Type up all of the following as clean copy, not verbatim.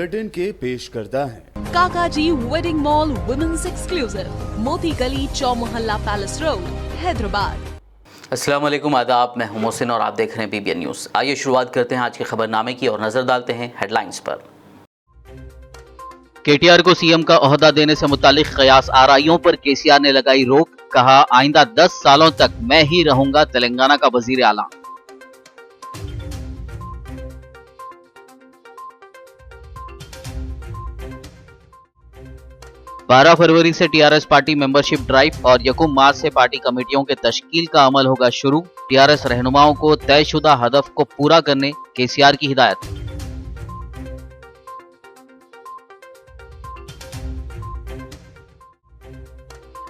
Bulletin के पेश करता है काकाजी वेडिंग मॉल वुमेन्स एक्सक्लूसिव, मोती गली, चौमोहल्ला पैलेस रोड, हैदराबाद। अस्सलाम वालेकुम, आदाब। मैं हूं मोहसिन और आप देख रहे हैं पीबीएन न्यूज़। आइए शुरुआत करते हैं आज के खबरनामे की और नजर डालते हैं हेडलाइंस पर। केटीआर को सीएम का ओहदा देने से मुतालिक कयास आराइयों पर केसीआर ने लगाई रोक, कहा आइंदा 10 सालों तक मैं ही रहूंगा तेलंगाना का वजीर आला। बारह फरवरी से टीआरएस पार्टी मेंबरशिप ड्राइव और यकुम मार्च से पार्टी कमेटियों के तश्कील का अमल होगा शुरू। टीआरएस रहनुमाओं को तयशुदा हदफ को पूरा करने केसीआर की हिदायत।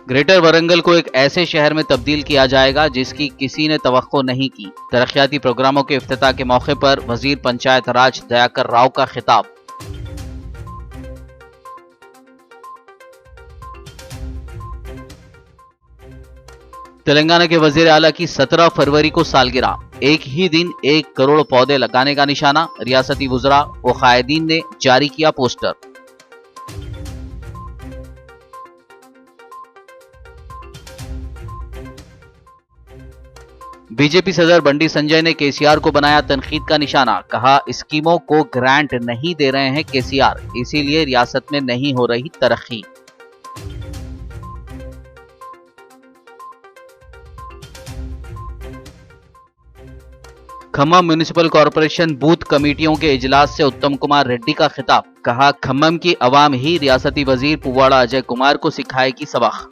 ग्रेटर वरंगल को एक ऐसे शहर में तब्दील किया जाएगा जिसकी किसी ने तवक्को नहीं की। तरक्याती प्रोग्रामों के इफ्तिताह के मौके पर वजीर पंचायत राज दयाकर राव का खिताब। तेलंगाना के वजीर आला की 17 फरवरी को सालगिरह, एक ही दिन 1 करोड़ पौधे लगाने का निशाना। रियासती वुज़रा व कायदीन ने जारी किया पोस्टर। बीजेपी सदर बंडी संजय ने केसीआर को बनाया तनकीद का निशाना, कहा स्कीमों को ग्रांट नहीं दे रहे हैं केसीआर, इसीलिए रियासत में नहीं हो रही तरक्की। खम्मम म्युनिसिपल कॉरपोरेशन बूथ कमेटियों के इजलास से उत्तम कुमार रेड्डी का खिताब, कहा खम्मम की अवाम ही रियासती वजीर पुवाड़ा अजय कुमार को सिखाएगी सबक।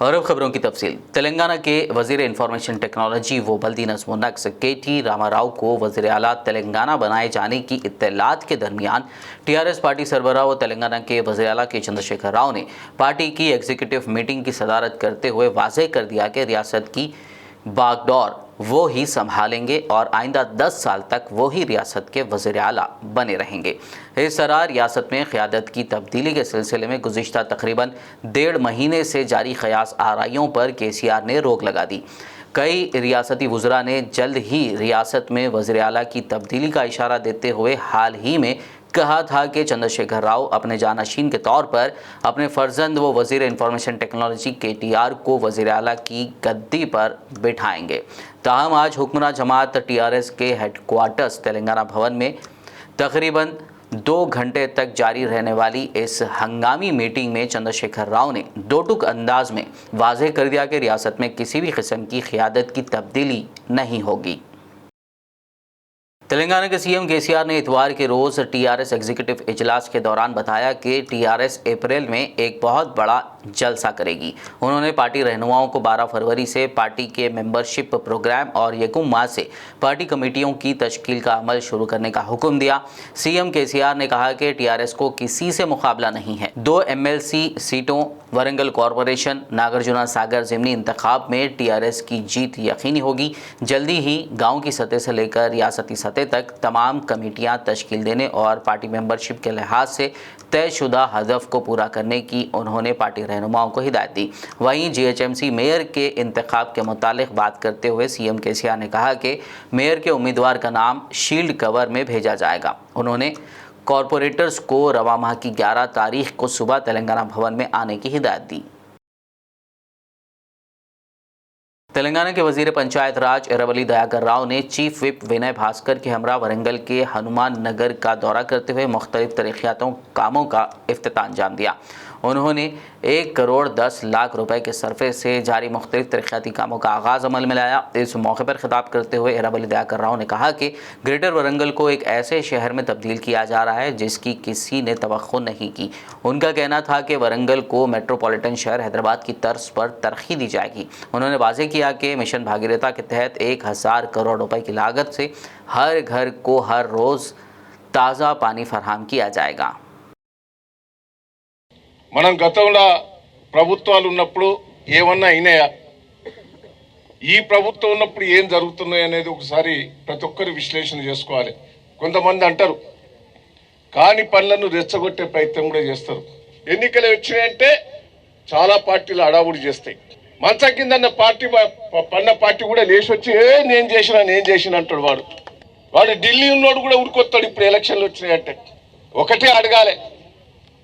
और अब खबरों की तफसील। तेलंगाना के वजीर इंफॉर्मेशन टेक्नोलॉजी व बल्दी नज़्म व नक्श केटी रामाराव को वजीर आला तेलंगाना बनाए जाने की इत्तलात के दरमियान टीआरएस पार्टी सरबराह व तेलंगाना के वजीर आला के चंद्रशेखर राव ने पार्टी की एग्जीक्यूटिव मीटिंग की सदारत करते हुए वाज़ेह कर दिया कि रियासत की बागडोर वो ही संभालेंगे और आइंदा 10 साल तक वो ही रियासत के वज़ीर आला बने रहेंगे। इस तरह रियासत में क़यादत की तब्दीली के सिलसिले में गुज़िश्ता तकरीबन 1.5 महीने से जारी क़यास आराइयों पर केसीआर ने रोक लगा दी। कई रियासती वुज़रा ने जल्द ही रियासत में वज़ीर आला की तब्दीली का इशारा देते हुए हाल ही में कहा था कि चंद्रशेखर राव अपने जानशीन के तौर पर अपने फर्जंद व वज़ीर इंफॉर्मेशन टेक्नोलॉजी केटीआर को वज़ीर आला की गद्दी पर बिठाएंगे। ताहम आज हुक्मरान जमात टीआरएस के हेडक्वार्टर्स तेलंगाना भवन में तकरीबन 2 घंटे तक जारी रहने वाली इस हंगामी मीटिंग में चंद्रशेखर राव ने दो टुक अंदाज में वाज़ेह कर दिया कि रियासत में किसी भी किस्म की क़यादत की तब्दीली नहीं होगी। तेलंगाना के सीएम केसीआर ने इतवार के रोज़ टीआरएस एग्जीक्यूटिव इजलास के दौरान बताया कि टीआरएस अप्रैल में एक बहुत बड़ा जलसा करेगी। उन्होंने पार्टी रहनुमाओं को 12 फरवरी से पार्टी के मेंबरशिप प्रोग्राम और यकुम माह से पार्टी कमेटियों की तश्कील का अमल शुरू करने का हुक्म दिया। सीएम केसीआर ने कहा कि टीआरएस को किसी से मुकाबला नहीं है। 2 एमएलसी सीटों वरंगल कॉरपोरेशन नागार्जुन सागर ज़िमनी इंतखाब में टीआरएस की जीत यकीनी होगी। जल्दी ही गाँव की सतह से लेकर रियासती सतह तक तमाम कमेटियां तश्कील देने और पार्टी मेंबरशिप के लिहाज से तयशुदा हदफ को पूरा करने की उन्होंने पार्टी रहनुमाओं को हिदायत दी। वहीं जीएचएमसी मेयर के इंतखाब के मुतालिक बात करते हुए सीएम केसीआर ने कहा कि मेयर के उम्मीदवार का नाम शील्ड कवर में भेजा जाएगा। उन्होंने कॉरपोरेटर्स को रवा माह की 11 तारीख को सुबह तेलंगाना भवन में आने की हिदायत दी। तेलंगाना के वजीर पंचायत राज एरावली दयाकर राव ने चीफ विप विनय भास्कर के हमरा वरंगल के हनुमान नगर का दौरा करते हुए मुख्तलिफ तरक्याती कामों का इफ्तिताह अंजाम दिया। उन्होंने 1 करोड़ 10 लाख रुपए के सरफे से जारी मुख्तलिफ तरक्याती कामों का आगाज़ अमल में लाया। इस मौके पर खिताब करते हुए एरावली दयाकर राव ने कहा कि ग्रेटर वरंगल को एक ऐसे शहर में तब्दील किया जा रहा है जिसकी किसी ने तवक्को नहीं की। उनका कहना था कि वरंगल को मेट्रोपॉलिटन शहर हैदराबाद की तर्ज पर तरक्की दी जाएगी। उन्होंने वाज़ेह किया कि मिशन भागीरथ के तहत 1000 करोड़ रुपए की लागत से हर घर को हर रोज़ ताज़ा पानी फराहम किया जाएगा। మనం గతంలో ప్రభుత్వాలు ఉన్నప్పుడు ఏమన్నా అయినాయా, ఈ ప్రభుత్వం ఉన్నప్పుడు ఏం జరుగుతున్నాయి అనేది ఒకసారి ప్రతి ఒక్కరు విశ్లేషణ చేసుకోవాలి. కొంతమంది అంటారు కాని పనులను రెచ్చగొట్టే ప్రయత్నం కూడా చేస్తారు. ఎన్నికలు వచ్చాయంటే చాలా పార్టీలు అడావుడి చేస్తాయి. మంచం కింద పార్టీ పన్న పార్టీ కూడా లేచి వచ్చి నేను చేసిన అంటాడు వాడు ఢిల్లీ ఉన్నోడు కూడా ఉరికొస్తాడు ఇప్పుడు ఎలక్షన్లు వచ్చినాయంటే. ఒకటే అడగాలి,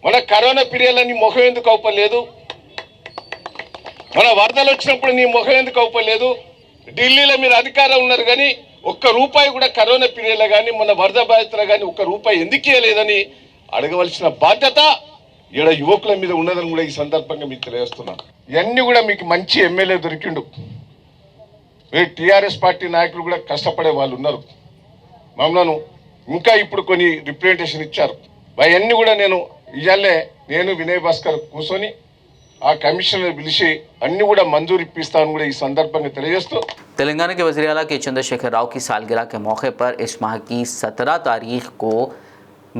మన కరోనా పీరియడ్లో నీ ముఖం ఎందుకు అవపలేదు? మన వరదలు వచ్చినప్పుడు నీ ముఖం ఎందుకు అవపలేదు? ఢిల్లీలో మీరు అధికారం ఉన్నారు కానీ ఒక్క రూపాయి కూడా కరోనా పీరియడ్లో కానీ మన వరద బాధితులు కానీ ఒక్క రూపాయి ఎందుకు ఇవ్వలేదని అడగవలసిన బాధ్యత ఈడ యువకుల మీద ఉన్నదని కూడా ఈ సందర్భంగా మీకు తెలియజేస్తున్నాను. ఇవన్నీ కూడా మీకు మంచి ఎమ్మెల్యే దొరికిండు. మీరు టీఆర్ఎస్ పార్టీ నాయకులు కూడా కష్టపడే వాళ్ళు ఉన్నారు. మమ్మల్ని ఇంకా ఇప్పుడు కొన్ని రిప్రజెంటేషన్ ఇచ్చారు. అవన్నీ కూడా నేను వినయ్ భాస్కర్ కూర్చొని ఆ కమిషనర్ పిలిచి అన్ని కూడా మంజూరు ఇప్పిస్తాను కూడా ఈ సందర్భంగా తెలియజేస్తూ तेलंगाना के वज़ीर आला के चंद्रशेखर राव की सालगिरह के मौके पर इस माह की 17 तारीख को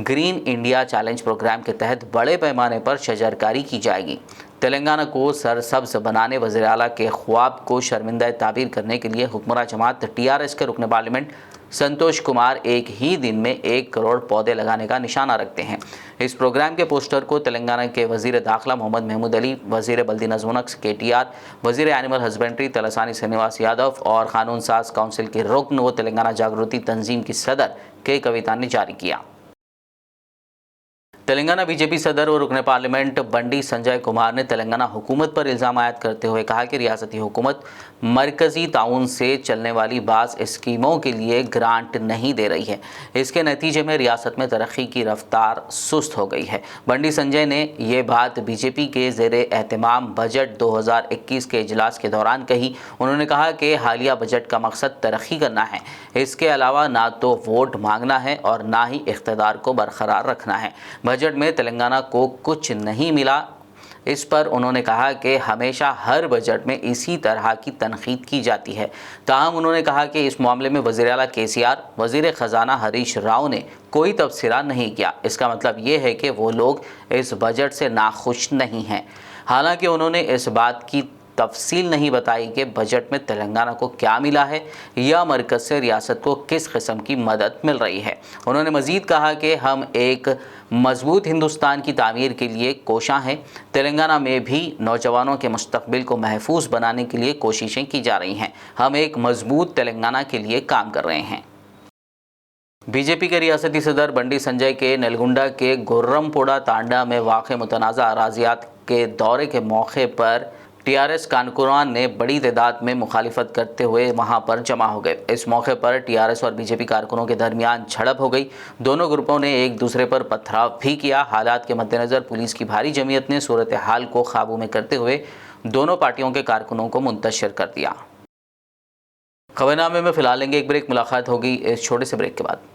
ग्रीन इंडिया चैलेंज प्रोग्राम के तहत बड़े पैमाने पर शजरकारी की जाएगी। तेलंगाना को सरसब्ज बनाने वज़ीर आला के ख्वाब को शर्मिंदा ताबीर करने के लिए हुक्मरान जमात टीआरएस के रुकन पार्लियामेंट संतोष कुमार एक ही दिन में 1 करोड़ पौधे लगाने का निशाना रखते हैं। इस प्रोग्राम के पोस्टर को तेलंगाना के वज़ीर दाखिला मोहम्मद महमूद अली, वज़ीर बल्दी नज़्म-उल-नक्श KTR, वज़ीर एनिमल हस्बेंड्री तलसानी श्रीनिवास यादव और कानून साज काउंसिल के रुकन व तेलंगाना जागृति तंजीम की सदर के कविता ने जारी किया। तेलंगाना बीजेपी सदर और रुकन पार्लियामेंट बंडी संजय कुमार ने तेलंगाना हुकूमत पर इल्ज़ाम आयद करते हुए कहा कि रियासती हुकूमत मरकज़ी ताउन से चलने वाली बाज़ स्कीमों के लिए ग्रांट नहीं दे रही है। इसके नतीजे में रियासत में तरक्की की रफ्तार सुस्त हो गई है। बंडी संजय ने ये बात बीजेपी के ज़ेरे एहतमाम बजट 2021 के इजलास के दौरान कही। उन्होंने कहा कि हालिया बजट का मकसद तरक्की करना है, इसके अलावा ना तो वोट मांगना है और ना ही इख्तिदार को बरकरार रखना है। बजट में तेलंगाना को कुछ नहीं मिला। इस पर उन्होंने कहा कि हमेशा हर बजट में इसी तरह की तनकीद की जाती है। ताहम उन्होंने कहा कि इस मामले में वज़ीर आला KCR, वज़ीर ख़जाना हरीश राव ने कोई तबसरा नहीं किया। इसका मतलब ये है कि वो लोग इस बजट से नाखुश नहीं हैं। हालांकि उन्होंने इस बात की तफसील नहीं बताई कि बजट में तेलंगाना को क्या मिला है या मरकज़ से रियासत को किस किस्म की मदद मिल रही है। उन्होंने मज़ीद कहा कि हम एक मजबूत हिंदुस्तान की तामीर के लिए कोशां हैं। तेलंगाना में भी नौजवानों के मुस्तकबिल को महफूज बनाने के लिए कोशिशें की जा रही हैं। हम एक मजबूत तेलंगाना के लिए काम कर रहे हैं। बीजेपी के रियासती सदर बंडी संजय के नलगुंडा के गुर्रमपोड़ा तांडा में वाक़े मुतनाज़ा अराज़ियात के दौरे के मौके पर टीआरएस कारकुनान ने बड़ी तादाद में मुखालिफत करते हुए वहां पर जमा हो गए। इस मौके पर टीआरएस और बीजेपी कारकुनों के दरमियान झड़प हो गई। दोनों ग्रुपों ने एक दूसरे पर पथराव भी किया। हालात के मद्देनज़र पुलिस की भारी जमीयत ने सूरत हाल को काबू में करते हुए दोनों पार्टियों के कारकुनों को मुंतशिर कर दिया। खबरनामे में फिलहाल लेंगे एक ब्रेक, मुलाकात होगी इस छोटे से ब्रेक के बाद।